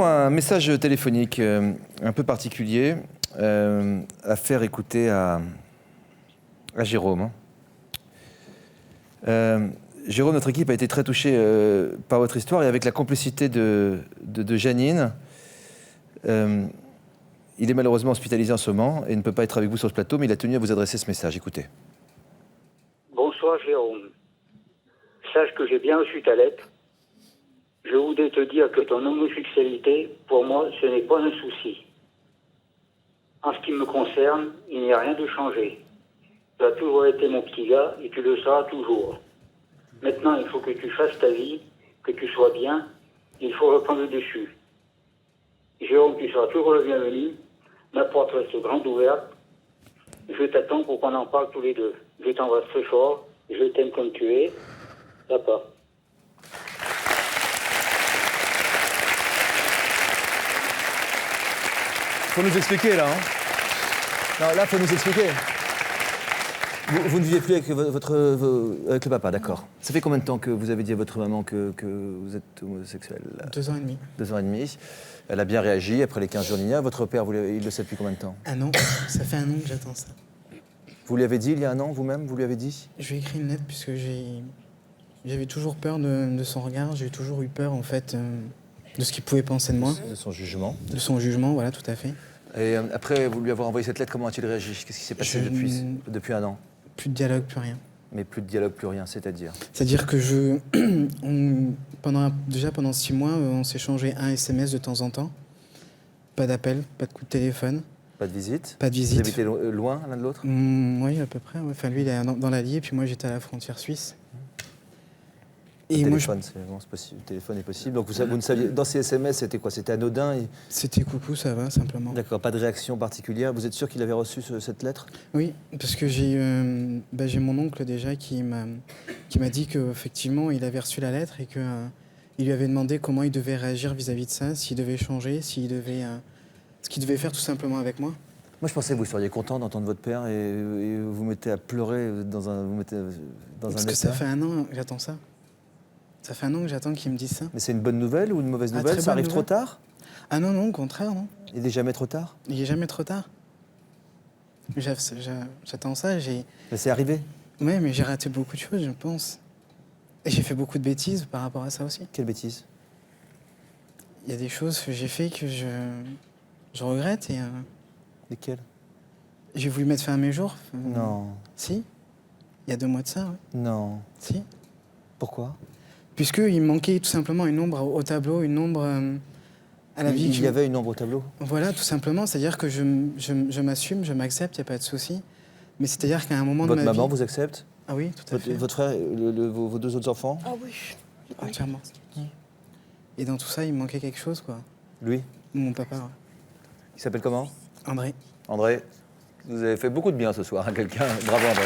Un message téléphonique un peu particulier à faire écouter à Jérôme. Jérôme, notre équipe a été très touchée par votre histoire et avec la complicité de Janine. Il est malheureusement hospitalisé en ce moment et ne peut pas être avec vous sur ce plateau, mais il a tenu à vous adresser ce message. Écoutez. Bonsoir Jérôme. Sache que j'ai bien reçu ta lettre. Je voudrais te dire que ton homosexualité, pour moi, ce n'est pas un souci. En ce qui me concerne, il n'y a rien de changé. Tu as toujours été mon petit gars et tu le seras toujours. Maintenant, il faut que tu fasses ta vie, que tu sois bien. Il faut reprendre le dessus. Jérôme, tu seras toujours le bienvenu. Ma porte reste grande ouverte. Je t'attends pour qu'on en parle tous les deux. Je t'embrasse très fort. Je t'aime comme tu es. Papa. Faut nous expliquer là. Non, là, faut nous expliquer. Vous ne vivez plus avec avec le papa, d'accord. Ça fait combien de temps que vous avez dit à votre maman que vous êtes homosexuel? 2 ans et demi. 2 ans et demi. Elle a bien réagi après les 15 jours d'INIA. Votre père, il le sait depuis combien de temps? Un an. Ça fait 1 an que j'attends ça. Vous lui avez dit il y a 1 an, vous-même, vous lui avez dit? Je lui ai écrit une lettre puisque j'avais toujours peur de son regard. J'ai toujours eu peur, en fait, de ce qu'il pouvait penser de moi. De son jugement. De son jugement, voilà, tout à fait. Et après, vous lui avoir envoyé cette lettre, comment a-t-il réagi? Qu'est-ce qui s'est passé depuis 1 an? Plus de dialogue, plus rien. Mais plus de dialogue, plus rien, c'est-à-dire? C'est-à-dire que pendant 6 mois, on s'échangeait un SMS de temps en temps. Pas d'appel, pas de coup de téléphone. Pas de visite? Pas de visite. Vous habitez loin l'un de l'autre? Oui, à peu près. Ouais. Enfin, lui, il est dans l'Allier, puis moi, j'étais à la frontière suisse. Et le téléphone, c'est possible. Le téléphone est possible. Donc vous ne saviez. Dans ces SMS, c'était quoi? C'était anodin C'était coucou, ça va, simplement. D'accord, pas de réaction particulière. Vous êtes sûr qu'il avait reçu cette lettre? Oui, parce que j'ai mon oncle déjà qui m'a dit qu'effectivement, il avait reçu la lettre et qu'il lui avait demandé comment il devait réagir vis-à-vis de ça, s'il devait changer, ce qu'il devait faire tout simplement avec moi. Moi, je pensais que vous seriez content d'entendre votre père et vous mettez à pleurer dans un état. Parce que ça fait 1 an que j'attends ça. Ça fait 1 an que j'attends qu'il me dise ça. Mais c'est une bonne nouvelle ou une mauvaise nouvelle? Ça arrive trop tard? Ah non, au contraire, non. Il n'est jamais trop tard? Il n'est jamais trop tard. J'attends ça, Mais c'est arrivé? Oui, mais j'ai raté beaucoup de choses, je pense. Et j'ai fait beaucoup de bêtises par rapport à ça aussi. Quelle bêtise? Il y a des choses que j'ai fait que je regrette et... Lesquelles? J'ai voulu mettre fin à mes jours. Non. Si. Il y a 2 mois de ça, oui. Non. Si. Pourquoi? Puisqu'il me manquait tout simplement une ombre au tableau, une ombre à la vie. Il y avait une ombre au tableau? Voilà, tout simplement. C'est-à-dire que je m'assume, je m'accepte, il n'y a pas de souci. Mais c'est-à-dire qu'à un moment de ma vie... Votre maman vous accepte? Ah oui, tout à fait. Votre frère, vos 2 autres enfants? Ah oui. Entièrement. Et dans tout ça, il me manquait quelque chose, quoi. Lui? Mon papa, ouais. Il s'appelle comment? André. André, vous avez fait beaucoup de bien ce soir à quelqu'un. Bravo André.